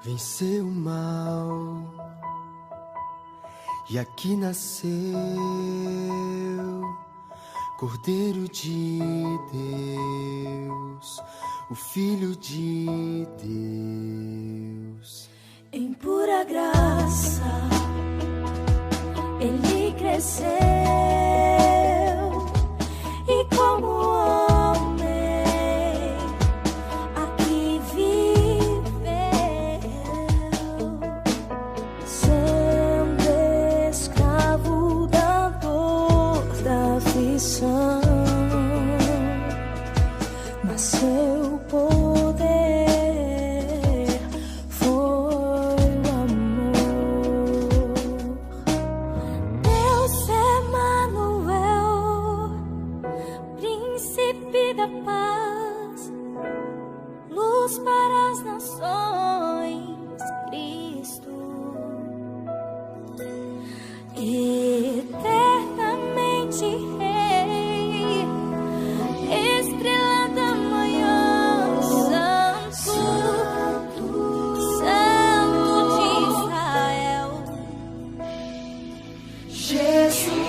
venceu o mal e aqui nasceu Cordeiro de Deus, o Filho de Deus. Em pura graça ele cresceu e como homem aqui viveu, sendo escravo da dor, da aflição, mas seu poder foi o amor. Deus Emanuel, príncipe da paz, luz para as nações, Cristo, eternamente Rei, estrela da manhã, Santo, Santo de Israel, Jesus.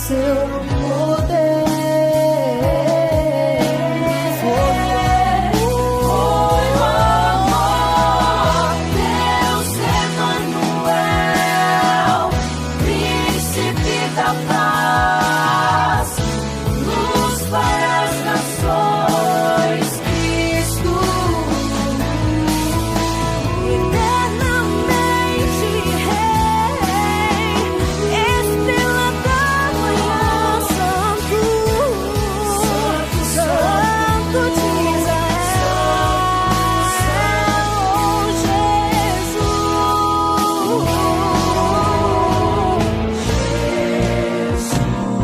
Seu poder foi o amor. Deus Emanuel, príncipe da paz, luz para as nações, Cristo, eternamente Rei, estrela da Jesus.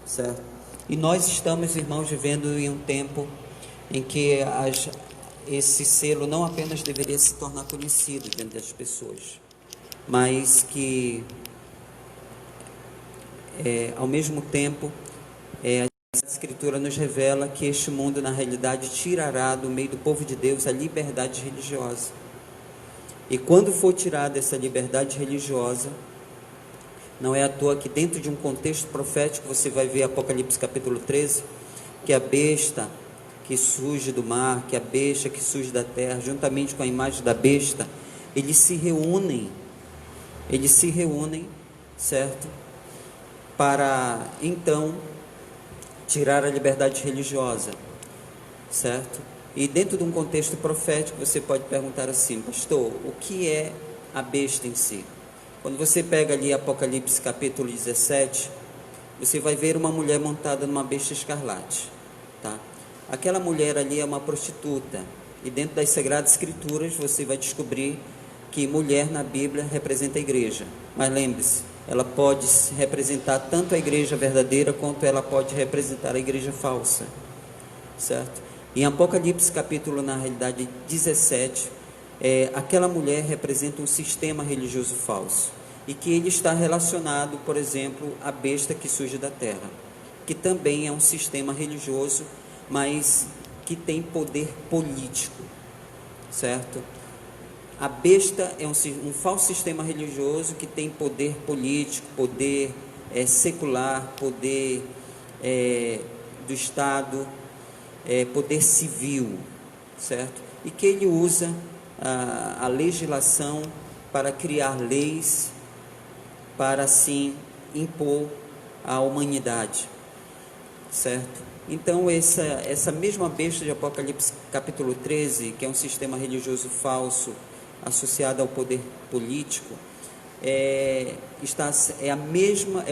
certo? E nós estamos, irmãos, vivendo em um tempo em que esse selo não apenas deveria se tornar conhecido diante das pessoas, mas que, ao mesmo tempo, a Escritura nos revela que este mundo, na realidade, tirará do meio do povo de Deus a liberdade religiosa. E quando for tirada essa liberdade religiosa, não é à toa que dentro de um contexto profético, você vai ver Apocalipse capítulo 13, que a besta que surge do mar, que a besta que surge da terra, juntamente com a imagem da besta, eles se reúnem, certo? Para então tirar a liberdade religiosa, certo? E dentro de um contexto profético, você pode perguntar assim: pastor, o que é a besta em si? Quando você pega ali Apocalipse capítulo 17, você vai ver uma mulher montada numa besta escarlate, tá? Aquela mulher ali é uma prostituta, e dentro das Sagradas Escrituras você vai descobrir que mulher na Bíblia representa a igreja. Mas lembre-se, ela pode representar tanto a igreja verdadeira, quanto ela pode representar a igreja falsa, certo? Em Apocalipse capítulo, na realidade, 17, aquela mulher representa um sistema religioso falso, e que ele está relacionado, por exemplo, à besta que surge da terra, que também é um sistema religioso, mas que tem poder político, certo? A besta é um falso sistema religioso que tem poder político, poder secular, poder do Estado, poder civil, certo? E que ele usa a legislação para criar leis, para assim impor à humanidade, certo? Então essa mesma besta de Apocalipse capítulo 13, que é um sistema religioso falso associado ao poder político, é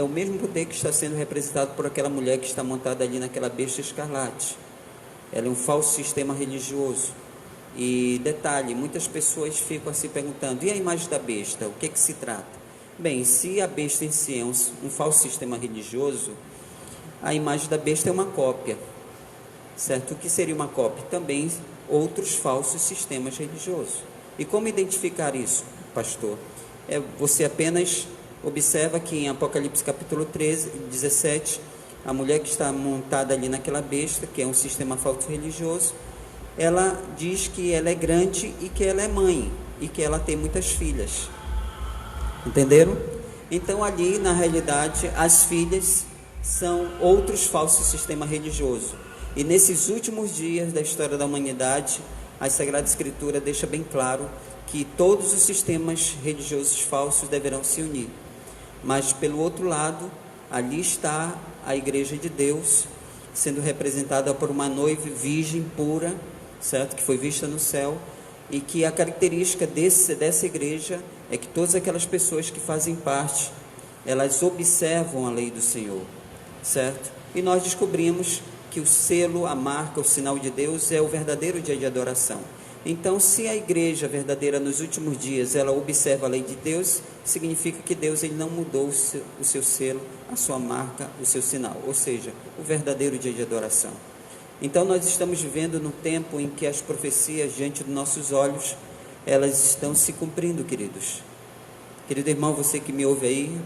o mesmo poder que está sendo representado por aquela mulher que está montada ali naquela besta escarlate. Ela é um falso sistema religioso. E detalhe, muitas pessoas ficam assim perguntando: e a imagem da besta, o que se trata? Bem, se a besta em si é um falso sistema religioso, a imagem da besta é uma cópia, certo? O que seria uma cópia? Também outros falsos sistemas religiosos. E como identificar isso, pastor? Você apenas observa que em Apocalipse capítulo 13, 17, a mulher que está montada ali naquela besta, que é um sistema falso religioso, ela diz que ela é grande e que ela é mãe, e que ela tem muitas filhas. Entenderam? Então ali, na realidade, as filhas são outros falsos sistemas religiosos. E nesses últimos dias da história da humanidade, a Sagrada Escritura deixa bem claro que todos os sistemas religiosos falsos deverão se unir. Mas pelo outro lado, ali está a Igreja de Deus, sendo representada por uma noiva virgem pura, certo? Que foi vista no céu, e que a característica dessa igreja é que todas aquelas pessoas que fazem parte, elas observam a lei do Senhor, certo? E nós descobrimos que o selo, a marca, o sinal de Deus é o verdadeiro dia de adoração. Então, se a igreja verdadeira nos últimos dias, ela observa a lei de Deus, significa que Deus ele não mudou o seu selo, a sua marca, o seu sinal, ou seja, o verdadeiro dia de adoração. Então, nós estamos vivendo no tempo em que as profecias diante dos nossos olhos, elas estão se cumprindo, queridos. Querido irmão, você que me ouve aí,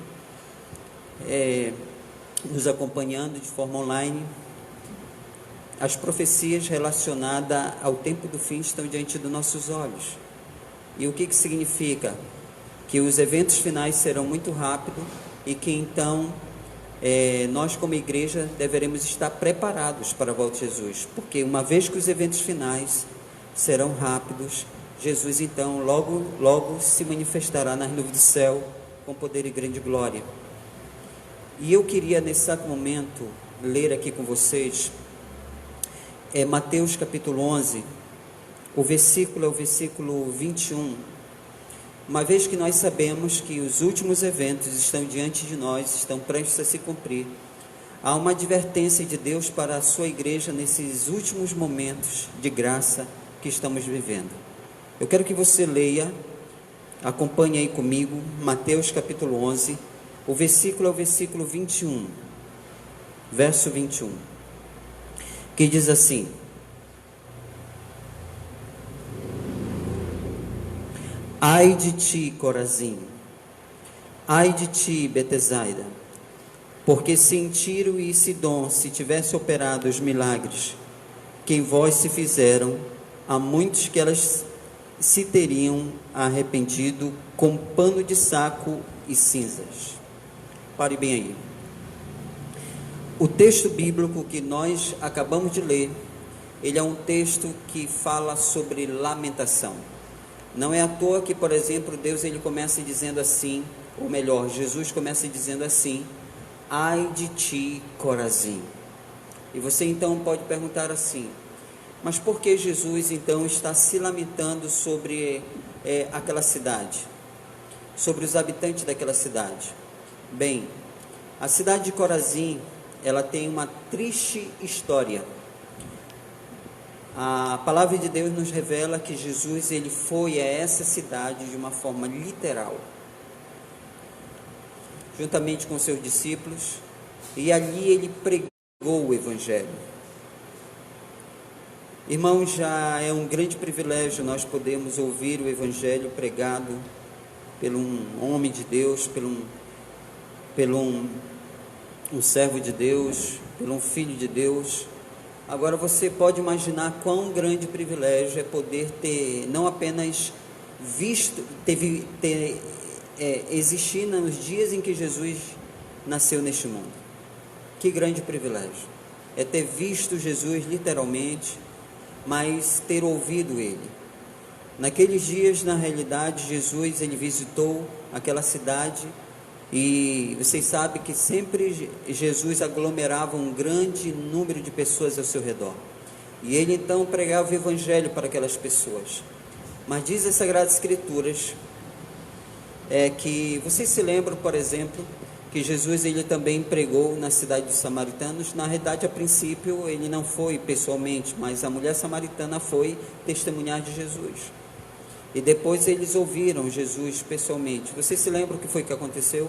nos acompanhando de forma online, as profecias relacionadas ao tempo do fim estão diante dos nossos olhos. E o que significa? Que os eventos finais serão muito rápidos e que então nós como igreja deveremos estar preparados para a volta de Jesus, porque uma vez que os eventos finais serão rápidos, Jesus então logo se manifestará nas nuvens do céu com poder e grande glória. E eu queria nesse exato momento ler aqui com vocês Mateus capítulo 11, o versículo é o versículo 21. Uma vez que nós sabemos que os últimos eventos estão diante de nós, estão prestes a se cumprir, há uma advertência de Deus para a sua igreja nesses últimos momentos de graça que estamos vivendo. Eu quero que você leia, acompanhe aí comigo, Mateus capítulo 11, o versículo é o versículo 21. verso 21, que diz assim: ai de ti, Corazim, ai de ti, Betsaida, porque se em Tiro e Sidom se tivesse operado os milagres que em vós se fizeram, há muitos que elas se teriam arrependido com pano de saco e cinzas. Pare bem aí. O texto bíblico que nós acabamos de ler, ele é um texto que fala sobre lamentação. Não é à toa que, por exemplo, Deus ele começa dizendo assim, ou melhor, Jesus começa dizendo assim: ai de ti, Corazim. E você então pode perguntar assim: mas por que Jesus então está se lamentando sobre aquela cidade? Sobre os habitantes daquela cidade? Bem, a cidade de Corazim, ela tem uma triste história. A palavra de Deus nos revela que Jesus ele foi a essa cidade de uma forma literal, juntamente com seus discípulos, e ali ele pregou o Evangelho. Irmãos, já é um grande privilégio nós podermos ouvir o Evangelho pregado por um homem de Deus, por um servo de Deus, por um filho de Deus. Agora você pode imaginar quão grande privilégio é poder ter, não apenas visto, existir nos dias em que Jesus nasceu neste mundo. Que grande privilégio é ter visto Jesus literalmente, mas ter ouvido ele. Naqueles dias, na realidade, Jesus ele visitou aquela cidade, e vocês sabem que sempre Jesus aglomerava um grande número de pessoas ao seu redor, e ele então pregava o Evangelho para aquelas pessoas. Mas diz as Sagradas Escrituras que vocês se lembram, por exemplo, que Jesus ele também pregou na cidade dos samaritanos. Na realidade, a princípio ele não foi pessoalmente, mas a mulher samaritana foi testemunhar de Jesus, e depois eles ouviram Jesus pessoalmente. Vocês se lembram o que foi que aconteceu?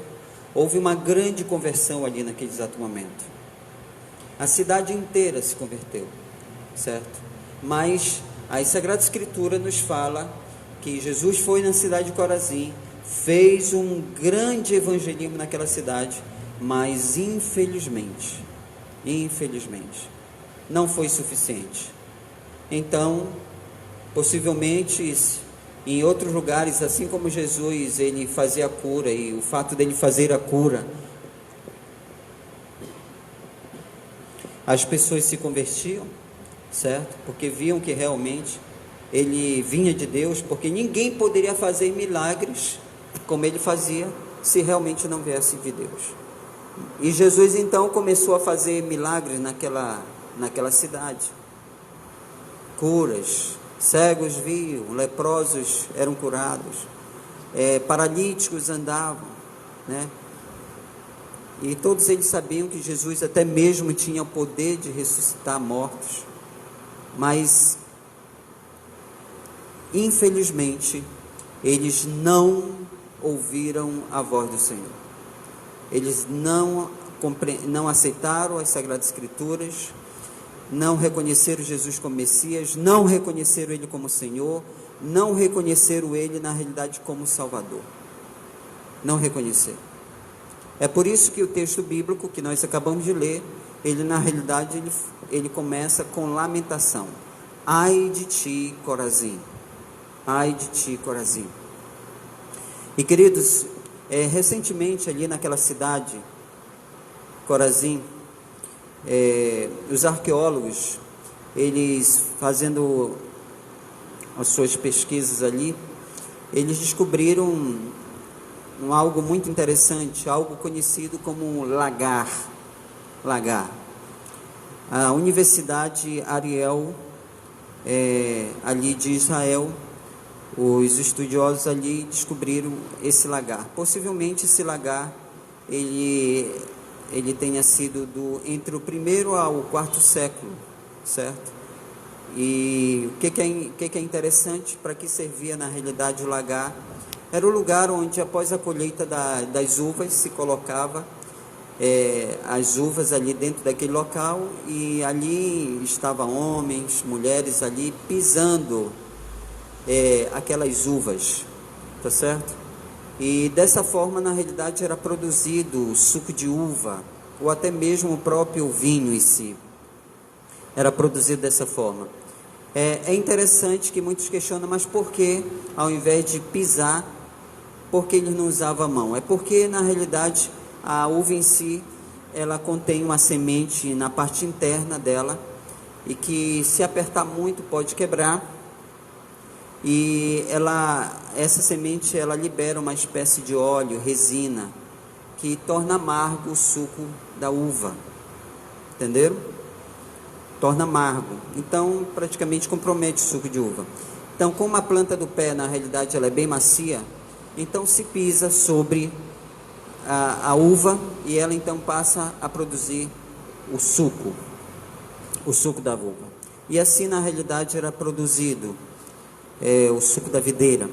Houve uma grande conversão ali naquele exato momento. A cidade inteira se converteu, certo? Mas a Sagrada Escritura nos fala que Jesus foi na cidade de Corazim, fez um grande evangelismo naquela cidade, mas infelizmente, não foi suficiente. Então, possivelmente, em outros lugares, assim como Jesus ele fazia a cura, e o fato dele fazer a cura, as pessoas se convertiam, certo? Porque viam que realmente ele vinha de Deus, porque ninguém poderia fazer milagres como ele fazia se realmente não viesse de Deus. E Jesus então começou a fazer milagres naquela cidade, curas, cegos viam, leprosos eram curados, paralíticos andavam, né? E todos eles sabiam que Jesus até mesmo tinha o poder de ressuscitar mortos, mas infelizmente eles não ouviram a voz do Senhor. Eles não aceitaram as Sagradas Escrituras, não reconheceram Jesus como Messias, não reconheceram Ele como Senhor, não reconheceram Ele na realidade como Salvador. Não reconheceram. É por isso que o texto bíblico que nós acabamos de ler, ele na realidade ele começa com lamentação. Ai de ti, Corazim. Ai de ti, Corazim. E queridos, recentemente ali naquela cidade, Corazim, os arqueólogos, eles fazendo as suas pesquisas ali, eles descobriram algo muito interessante, algo conhecido como lagar. A Universidade Ariel, ali de Israel, os estudiosos ali descobriram esse lagar. Possivelmente esse lagar, ele tenha sido entre o 1º ao 4º século, certo? E o que é interessante, para que servia na realidade o lagar? Era o lugar onde após a colheita das uvas se colocava as uvas ali dentro daquele local, e ali estavam homens, mulheres ali pisando aquelas uvas, tá certo? E dessa forma, na realidade, era produzido suco de uva, ou até mesmo o próprio vinho em si, era produzido dessa forma. É interessante que muitos questionam, mas por que, ao invés de pisar, por que eles não usavam a mão? É porque, na realidade, a uva em si, ela contém uma semente na parte interna dela, e que, se apertar muito, pode quebrar, e essa semente, ela libera uma espécie de óleo, resina, que torna amargo o suco da uva, entenderam? Torna amargo, então praticamente compromete o suco de uva. Então, como a planta do pé, na realidade, ela é bem macia, então se pisa sobre a uva, e ela então passa a produzir o suco da uva. E assim, na realidade, era produzido o suco da videira.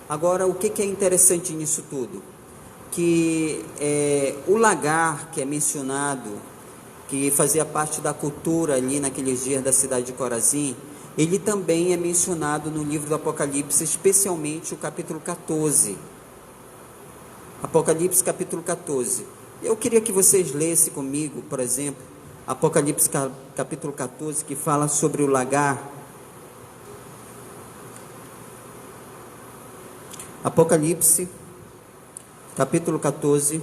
Agora, o que é interessante nisso tudo? Que o lagar, que é mencionado, que fazia parte da cultura ali naqueles dias da cidade de Corazim, ele também é mencionado no livro do Apocalipse, especialmente o capítulo 14. Apocalipse capítulo 14. Eu queria que vocês lessem comigo, por exemplo, Apocalipse capítulo 14, que fala sobre o lagar. Apocalipse capítulo 14.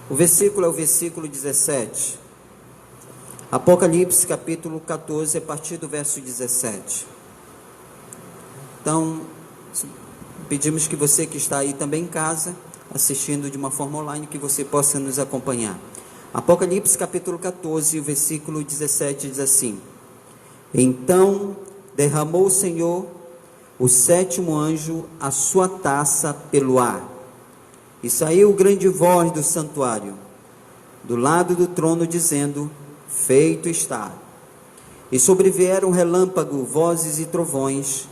O versículo é o versículo 17. Apocalipse capítulo 14, a partir do verso 17. Então, pedimos que você que está aí também em casa, assistindo de uma forma online, que você possa nos acompanhar. Apocalipse capítulo 14, o versículo 17 diz assim: Então derramou o Senhor, o sétimo anjo, a sua taça pelo ar, e saiu grande voz do santuário, do lado do trono, dizendo: Feito está. E sobrevieram relâmpago, vozes e trovões,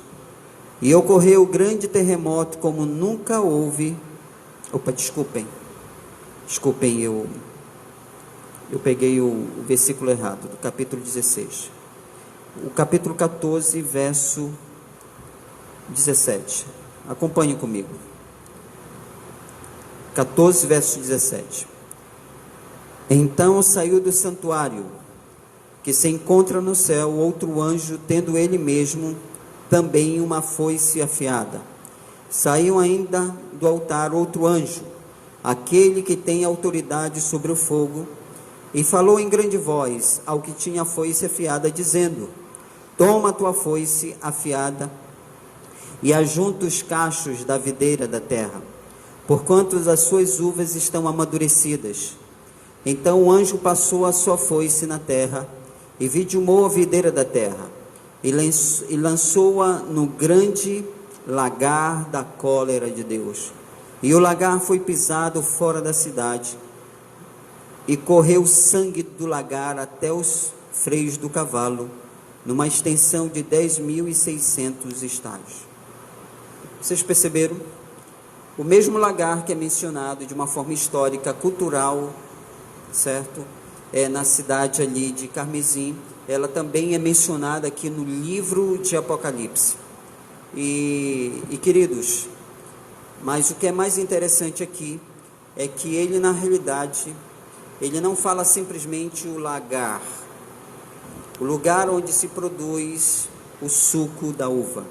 e ocorreu grande terremoto, como nunca houve. Desculpem, eu peguei o versículo errado, do capítulo 16. O capítulo 14, verso 17. Acompanhe comigo. 14, verso 17. Então saiu do santuário, que se encontra no céu, outro anjo, tendo ele mesmo também uma foice afiada. Saiu ainda do altar outro anjo, aquele que tem autoridade sobre o fogo, e falou em grande voz ao que tinha a foice afiada, dizendo: Toma a tua foice afiada e ajunta os cachos da videira da terra, porquanto as suas uvas estão amadurecidas. Então o anjo passou a sua foice na terra, e vidimou a videira da terra, e lançou-a no grande lagar da cólera de Deus. E o lagar foi pisado fora da cidade, e correu sangue do lagar até os freios do cavalo, numa extensão de 10.600 estádios. Vocês perceberam? O mesmo lagar que é mencionado de uma forma histórica, cultural, certo? Na cidade ali de Carmesim, ela também é mencionada aqui no livro de Apocalipse. E queridos, mas o que é mais interessante aqui é que ele, na realidade, ele não fala simplesmente o lagar, o lugar onde se produz o suco da uva,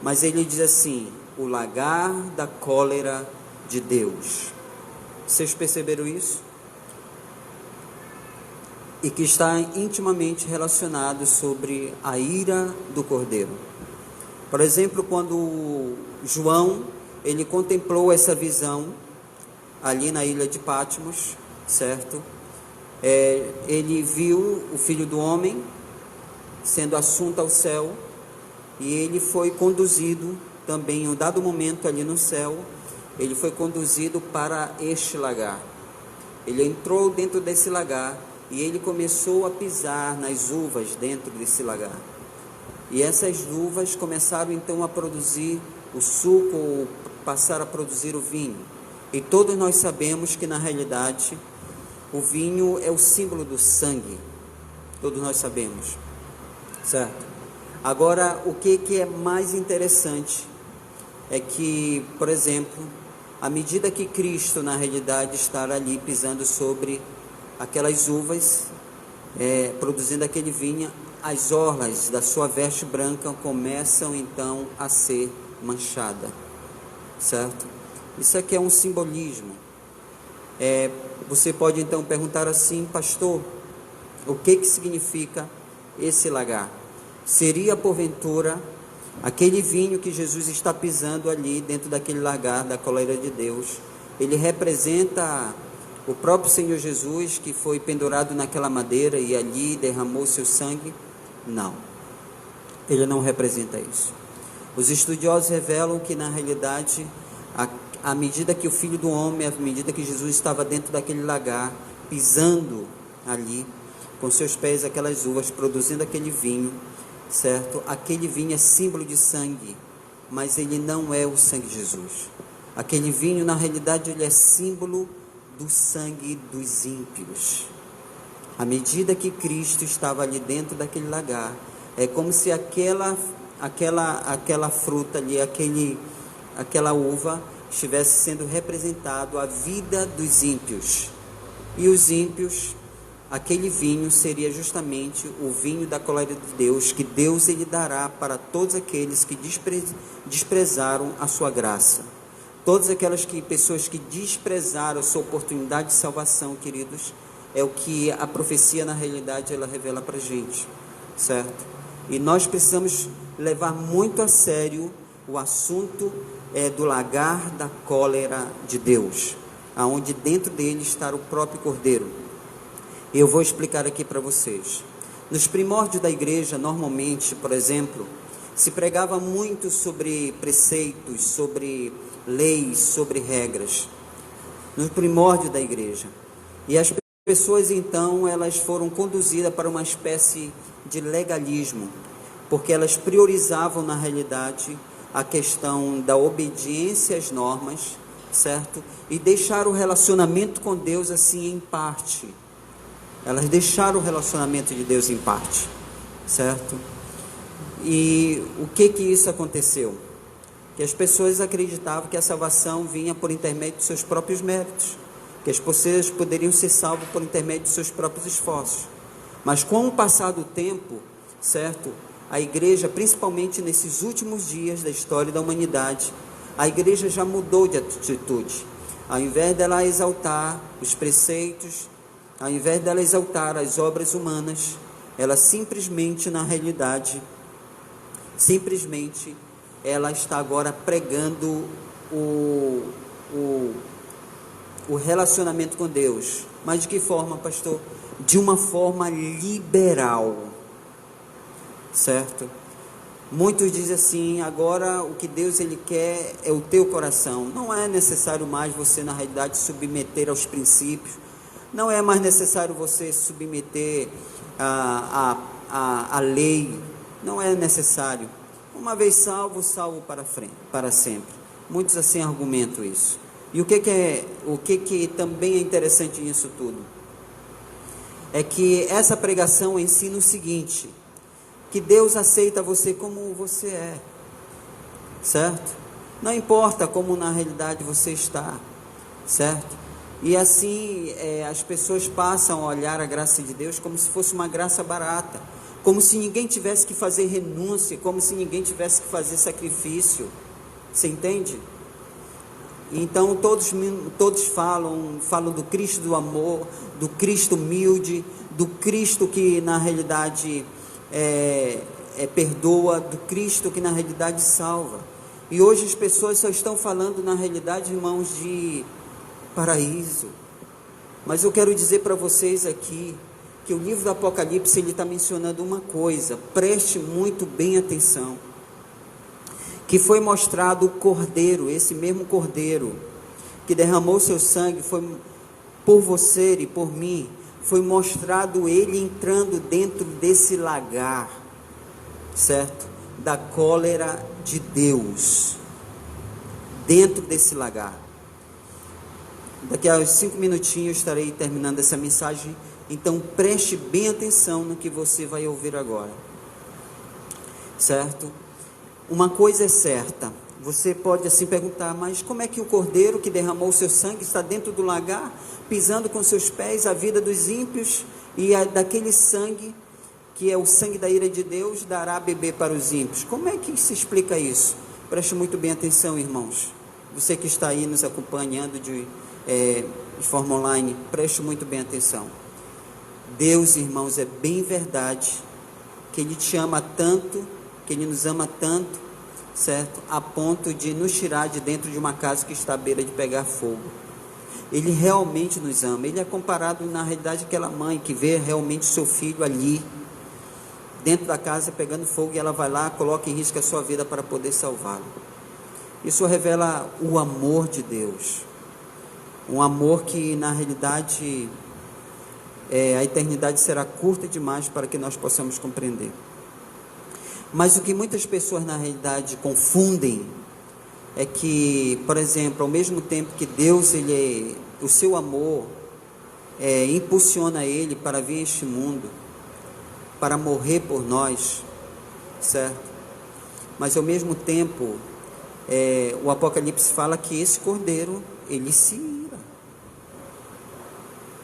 mas ele diz assim: o lagar da cólera de Deus. Vocês perceberam isso? E que está intimamente relacionado sobre a ira do Cordeiro. Por exemplo, quando João, ele contemplou essa visão ali na ilha de Patmos, certo? Ele viu o Filho do Homem sendo assunto ao céu, e ele foi conduzido também, em um dado momento ali no céu, ele foi conduzido para este lagar. Ele entrou dentro desse lagar, e ele começou a pisar nas uvas dentro desse lagar. E essas uvas começaram então a produzir o suco, ou passaram a produzir o vinho. E todos nós sabemos que na realidade o vinho é o símbolo do sangue. Todos nós sabemos, certo? Agora, o que é mais interessante é que, por exemplo, à medida que Cristo na realidade está ali pisando sobre aquelas uvas, produzindo aquele vinho, as orlas da sua veste branca começam então a ser manchadas, certo? Isso aqui é um simbolismo. Você pode então perguntar assim: pastor, o que significa esse lagar? Seria porventura aquele vinho que Jesus está pisando ali dentro daquele lagar da coleira de Deus? Ele representa o próprio Senhor Jesus, que foi pendurado naquela madeira e ali derramou seu sangue? Não, ele não representa isso. Os estudiosos revelam que na realidade, à medida que o Filho do Homem, à medida que Jesus estava dentro daquele lagar, pisando ali, com seus pés aquelas uvas, produzindo aquele vinho, certo? Aquele vinho é símbolo de sangue, mas ele não é o sangue de Jesus. Aquele vinho, na realidade, ele é símbolo do sangue dos ímpios. À medida que Cristo estava ali dentro daquele lagar, é como se aquela fruta ali, aquela uva, estivesse sendo representado a vida dos ímpios. E os ímpios, aquele vinho seria justamente o vinho da coleira de Deus, que Deus ele dará para todos aqueles que desprezaram a sua graça. Todas aquelas pessoas que desprezaram a sua oportunidade de salvação, queridos, é o que a profecia na realidade ela revela para a gente, certo? E nós precisamos levar muito a sério o assunto do lagar da cólera de Deus, aonde dentro dele está o próprio Cordeiro. Eu vou explicar aqui para vocês. Nos primórdios da igreja, normalmente, por exemplo, se pregava muito sobre preceitos, sobre leis, sobre regras, no primórdio da igreja. E as pessoas, então, elas foram conduzidas para uma espécie de legalismo, porque elas priorizavam, na realidade, a questão da obediência às normas, certo? E deixaram o relacionamento com Deus, assim, em parte. Elas deixaram o relacionamento de Deus em parte, certo? E o que isso aconteceu? Que as pessoas acreditavam que a salvação vinha por intermédio de seus próprios méritos, que as pessoas poderiam ser salvas por intermédio de seus próprios esforços. Mas com o passar do tempo, certo? A igreja, principalmente nesses últimos dias da história da humanidade, a igreja já mudou de atitude. Ao invés dela exaltar os preceitos, ao invés dela exaltar as obras humanas, ela simplesmente, na realidade, ela está agora pregando o relacionamento com Deus. Mas de que forma, pastor? De uma forma liberal, certo? Muitos dizem assim: agora o que Deus ele quer é o teu coração. Não é necessário mais você, na realidade, submeter aos princípios. Não é mais necessário você submeter a lei. Não é necessário. Uma vez salvo, salvo para sempre. Muitos assim argumentam isso. E o que também é interessante nisso tudo? É que essa pregação ensina o seguinte: que Deus aceita você como você é, certo? Não importa como na realidade você está, certo? E assim as pessoas passam a olhar a graça de Deus como se fosse uma graça barata, como se ninguém tivesse que fazer renúncia, como se ninguém tivesse que fazer sacrifício. Você entende? Então todos falam do Cristo do amor, do Cristo humilde, do Cristo que na realidade perdoa, do Cristo que na realidade salva. E hoje as pessoas só estão falando na realidade, irmãos, de paraíso. Mas eu quero dizer para vocês aqui que o livro do Apocalipse ele está mencionando uma coisa, preste muito bem atenção, que foi mostrado o Cordeiro, esse mesmo Cordeiro que derramou seu sangue, foi por você e por mim, foi mostrado ele entrando dentro desse lagar, certo? Da cólera de Deus, dentro desse lagar. Daqui a 5 minutinhos eu estarei terminando essa mensagem, então preste bem atenção no que você vai ouvir agora, certo? Uma coisa é certa, você pode assim perguntar, mas como é que o cordeiro que derramou o seu sangue está dentro do lagar, pisando com seus pés a vida dos ímpios, e daquele sangue, que é o sangue da ira de Deus, dará a beber para os ímpios? Como é que se explica isso? Preste muito bem atenção, irmãos. Você que está aí nos acompanhando de forma online, preste muito bem atenção. Deus, irmãos, é bem verdade que Ele te ama tanto, que Ele nos ama tanto, certo? A ponto de nos tirar de dentro de uma casa que está à beira de pegar fogo. Ele realmente nos ama. Ele é comparado na realidade àquela mãe que vê realmente seu filho ali dentro da casa pegando fogo, e ela vai lá, coloca em risco a sua vida para poder salvá-lo. Isso revela o amor de Deus, um amor que na realidade a eternidade será curta demais para que nós possamos compreender. Mas o que muitas pessoas na realidade confundem é que, por exemplo, ao mesmo tempo que Deus, o seu amor impulsiona Ele para vir a este mundo, para morrer por nós, certo? Mas ao mesmo tempo, o Apocalipse fala que esse cordeiro, ele se ira.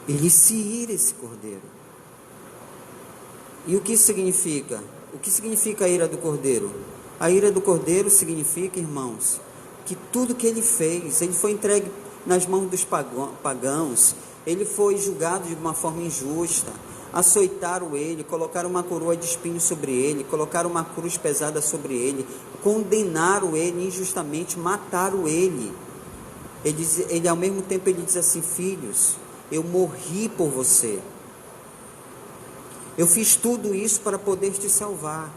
Ele se ira, esse cordeiro. E o que isso significa? O que significa a ira do cordeiro? A ira do cordeiro significa, irmãos, que tudo que ele fez, ele foi entregue nas mãos dos pagãos, ele foi julgado de uma forma injusta, açoitaram ele, colocaram uma coroa de espinhos sobre ele, colocaram uma cruz pesada sobre ele, condenaram ele injustamente, mataram ele. Ele ao mesmo tempo ele diz assim: filhos, eu morri por você, eu fiz tudo isso para poder te salvar.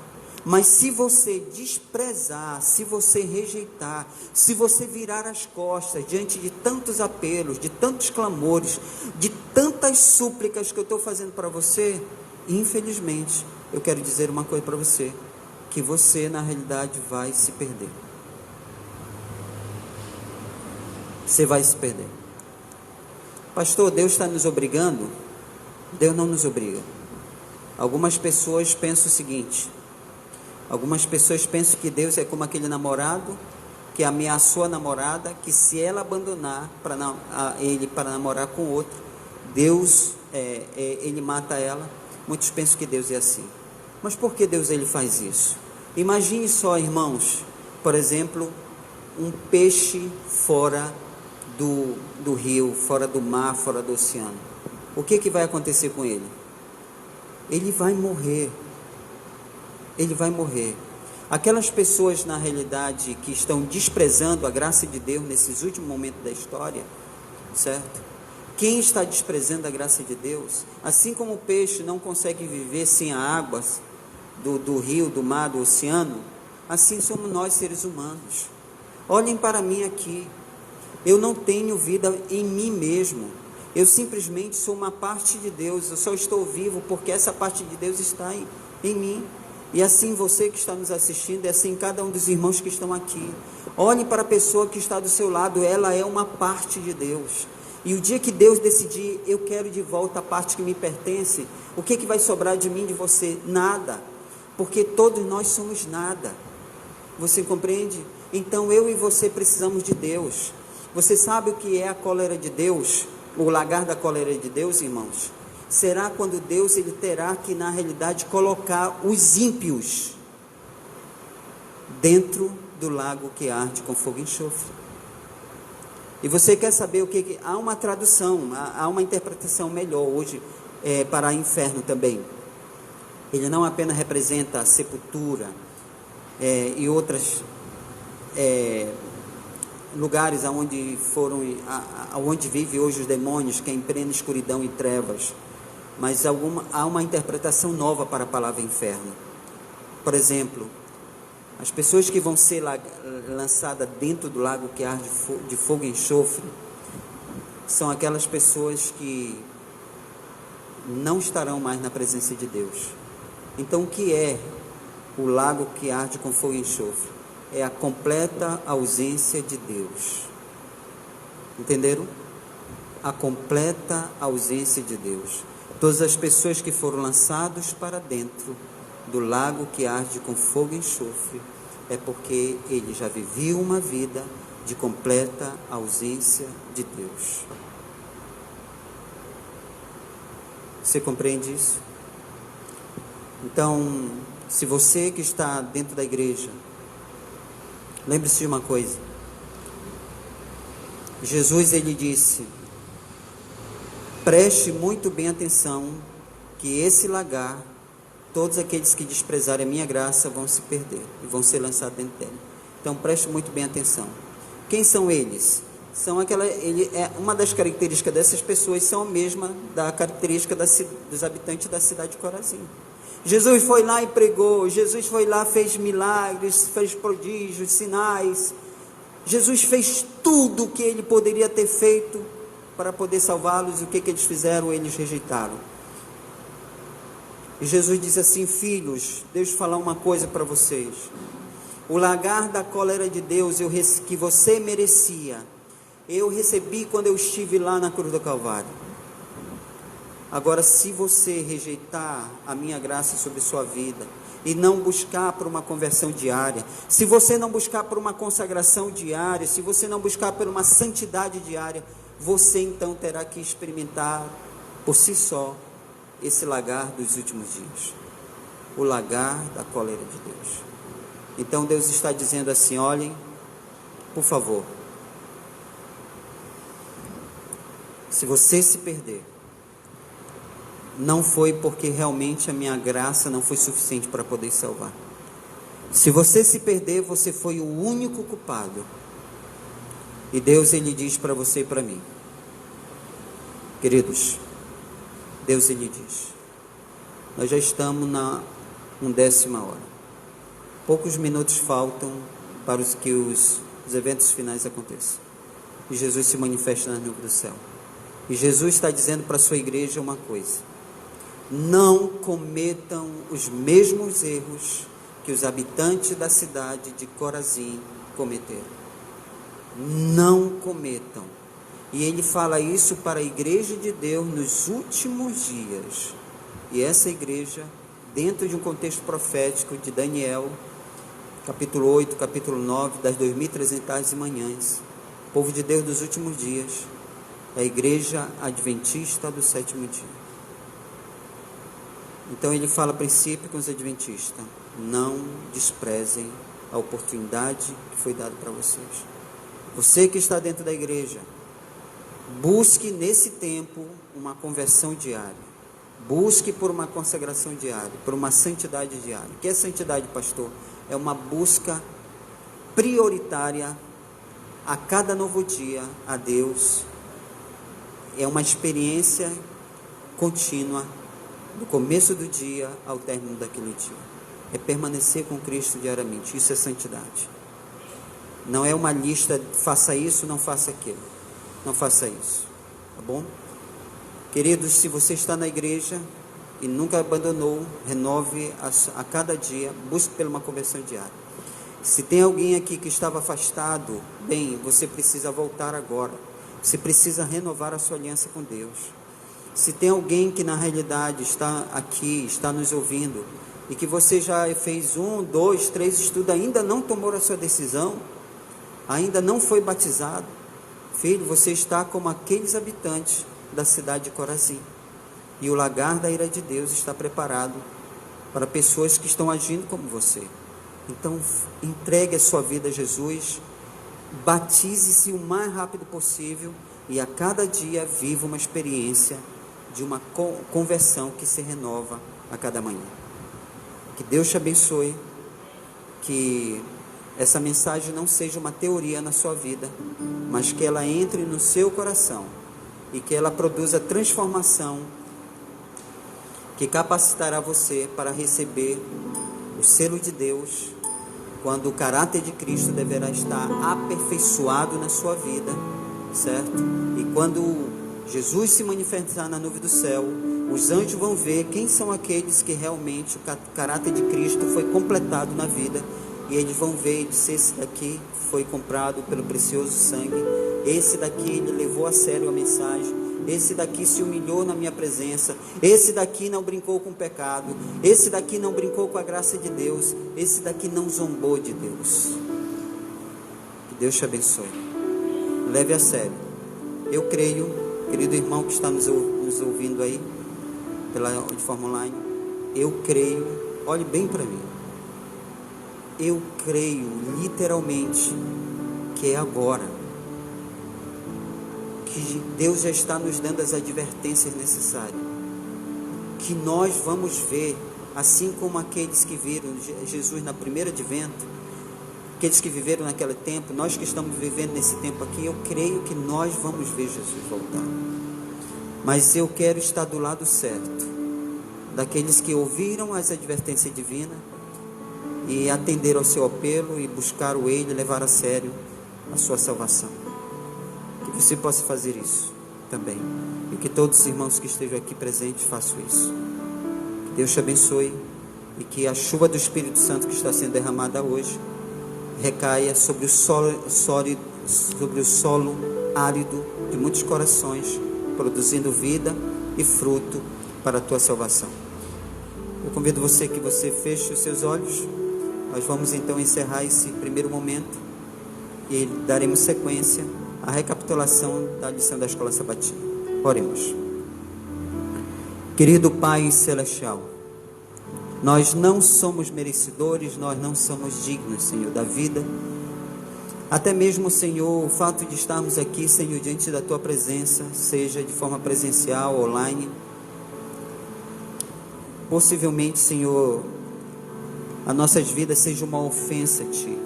Mas se você desprezar, se você rejeitar, se você virar as costas diante de tantos apelos, de tantos clamores, de tantas súplicas que eu estou fazendo para você, infelizmente, eu quero dizer uma coisa para você, que você na realidade vai se perder. Você vai se perder. Pastor, Deus está nos obrigando? Deus não nos obriga. Algumas pessoas pensam o seguinte: algumas pessoas pensam que Deus é como aquele namorado que ameaçou a namorada, que se ela abandonar ele para namorar com outro, Deus, ele mata ela. Muitos pensam que Deus é assim. Mas por que Deus ele faz isso? Imagine só, irmãos, por exemplo, um peixe fora do rio, fora do mar, fora do oceano. O que vai acontecer com ele? Ele vai morrer. Ele vai morrer. Aquelas pessoas na realidade que estão desprezando a graça de Deus nesses últimos momentos da história, certo? Quem está desprezando a graça de Deus, assim como o peixe não consegue viver sem a água do rio, do mar, do oceano, assim somos nós, seres humanos. Olhem para mim aqui. Eu não tenho vida em mim mesmo. Eu simplesmente sou uma parte de Deus. Eu só estou vivo porque essa parte de Deus está em mim. E assim você que está nos assistindo, e assim cada um dos irmãos que estão aqui. Olhe para a pessoa que está do seu lado, ela é uma parte de Deus. E o dia que Deus decidir, eu quero de volta a parte que me pertence, o que vai sobrar de mim, de você? Nada. Porque todos nós somos nada. Você compreende? Então eu e você precisamos de Deus. Você sabe o que é a cólera de Deus? O lagar da cólera de Deus, irmãos? Será quando Deus ele terá que na realidade colocar os ímpios dentro do lago que arde com fogo e enxofre. E você quer saber o que? Há uma tradução, há uma interpretação melhor hoje para inferno também. Ele não apenas representa a sepultura e outras lugares aonde vivem hoje os demônios, que é em plena escuridão e trevas. Mas há uma interpretação nova para a palavra inferno. Por exemplo, as pessoas que vão ser lançadas dentro do lago que arde de fogo e enxofre, são aquelas pessoas que não estarão mais na presença de Deus. Então, o que é o lago que arde com fogo e enxofre? É a completa ausência de Deus. Entenderam? A completa ausência de Deus. Todas as pessoas que foram lançadas para dentro do lago que arde com fogo e enxofre, é porque ele já viveu uma vida de completa ausência de Deus. Você compreende isso? Então, se você que está dentro da igreja, lembre-se de uma coisa. Jesus, ele disse: preste muito bem atenção, que esse lagar, todos aqueles que desprezarem a minha graça vão se perder e vão ser lançados dentro dele. Então preste muito bem atenção. Quem são eles? São uma das características dessas pessoas são a mesma da característica dos habitantes da cidade de Corazim. Jesus foi lá e pregou, Jesus foi lá, fez milagres, fez prodígios, sinais. Jesus fez tudo o que ele poderia ter feito para poder salvá-los. E o que eles fizeram? Eles rejeitaram. E Jesus disse assim: filhos, deixa eu falar uma coisa para vocês. O lagar da cólera de Deus que você merecia, eu recebi quando eu estive lá na cruz do Calvário. Agora, se você rejeitar a minha graça sobre sua vida e não buscar por uma conversão diária, se você não buscar por uma consagração diária, se você não buscar por uma santidade diária, você então terá que experimentar por si só esse lagar dos últimos dias, o lagar da cólera de Deus. Então Deus está dizendo assim: olhem, por favor, se você se perder, não foi porque realmente a minha graça não foi suficiente para poder salvar. Se você se perder, você foi o único culpado. E Deus, ele diz para você e para mim, queridos, Deus, ele diz: nós já estamos na 11ª hora. Poucos minutos faltam para que os eventos finais aconteçam. E Jesus se manifesta nas nuvens do céu. E Jesus está dizendo para a sua igreja uma coisa: não cometam os mesmos erros que os habitantes da cidade de Corazim cometeram. Não cometam. E ele fala isso para a igreja de Deus nos últimos dias. E essa igreja, dentro de um contexto profético de Daniel, capítulo 8, capítulo 9, das 2300 manhãs, o povo de Deus dos últimos dias, a igreja adventista do 7º dia. Então ele fala a princípio com os adventistas: não desprezem a oportunidade que foi dada para vocês. Você que está dentro da igreja, busque nesse tempo uma conversão diária. Busque por uma consagração diária, por uma santidade diária. O que é santidade, pastor? É uma busca prioritária a cada novo dia a Deus. É uma experiência contínua do começo do dia ao término daquele dia. É permanecer com Cristo diariamente. Isso é santidade. Não é uma lista: faça isso, não faça aquilo. Não faça isso, tá bom? Queridos, se você está na igreja e nunca abandonou, renove a cada dia, busque pela uma conversão diária. Se tem alguém aqui que estava afastado, bem, você precisa voltar agora. Você precisa renovar a sua aliança com Deus. Se tem alguém que na realidade está aqui, está nos ouvindo, e que você já fez 1, 2, 3 estudos, ainda não tomou a sua decisão, ainda não foi batizado, filho, você está como aqueles habitantes da cidade de Corazim. E o lagar da ira de Deus está preparado para pessoas que estão agindo como você. Então, entregue a sua vida a Jesus, batize-se o mais rápido possível e a cada dia viva uma experiência de uma conversão que se renova a cada manhã. Que Deus te abençoe, que essa mensagem não seja uma teoria na sua vida, mas que ela entre no seu coração e que ela produza transformação que capacitará você para receber o selo de Deus, quando o caráter de Cristo deverá estar aperfeiçoado na sua vida, certo? E quando Jesus se manifestar na nuvem do céu Os anjos vão ver quem são aqueles que realmente o caráter de Cristo foi completado na vida. E eles vão ver e dizer: esse daqui foi comprado pelo precioso sangue. Esse daqui ele levou a sério a mensagem. Esse daqui se humilhou na minha presença. Esse daqui não brincou com o pecado. Esse daqui não brincou com a graça de Deus. Esse daqui não zombou de Deus. Que Deus te abençoe. Leve a sério. Eu creio, querido irmão que está nos ouvindo aí, de forma online, eu creio, olhe bem para mim. Eu creio literalmente que é agora. Que Deus já está nos dando as advertências necessárias, que nós vamos ver, assim como aqueles que viram Jesus na primeira advento, aqueles que viveram naquele tempo, nós que estamos vivendo nesse tempo aqui, eu creio que nós vamos ver Jesus voltar. Mas eu quero estar do lado certo, daqueles que ouviram as advertências divinas e atenderam ao seu apelo e buscaram Ele, levar a sério a sua salvação. Que você possa fazer isso também, e que todos os irmãos que estejam aqui presentes façam isso. Que Deus te abençoe, e que a chuva do Espírito Santo que está sendo derramada hoje recaia sobre o solo árido de muitos corações, produzindo vida e fruto para a tua salvação. Eu convido você que você feche os seus olhos. Nós vamos então encerrar esse primeiro momento e daremos sequência a recapitulação da lição da Escola Sabatina. Oremos. Querido Pai Celestial, nós não somos merecedores, nós não somos dignos, Senhor, da vida. Até mesmo, Senhor, o fato de estarmos aqui, Senhor, diante da Tua presença, seja de forma presencial, online, possivelmente, Senhor, as nossas vidas sejam uma ofensa a Ti.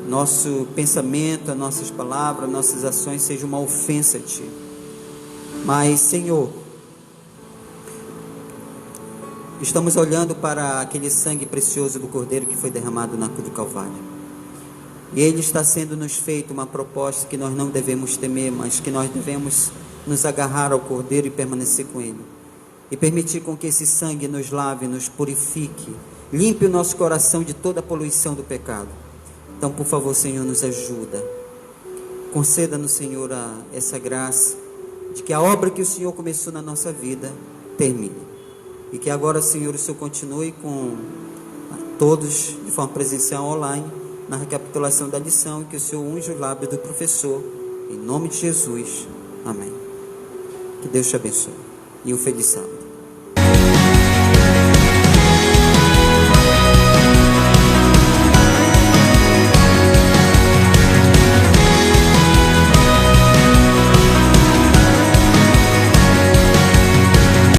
Nosso pensamento, as nossas palavras, nossas ações sejam uma ofensa a Ti. Mas, Senhor, estamos olhando para aquele sangue precioso do Cordeiro que foi derramado na cruz do Calvário. E Ele está sendo nos feito uma proposta que nós não devemos temer, mas que nós devemos nos agarrar ao Cordeiro e permanecer com Ele. E permitir com que esse sangue nos lave, nos purifique, limpe o nosso coração de toda a poluição do pecado. Então, por favor, Senhor, nos ajuda. Conceda-nos, Senhor, essa graça de que a obra que o Senhor começou na nossa vida termine. E que agora, Senhor, o Senhor continue com todos, de forma presencial online, na recapitulação da lição, e que o Senhor unja os lábios do professor. Em nome de Jesus. Amém. Que Deus te abençoe. E um feliz sábado.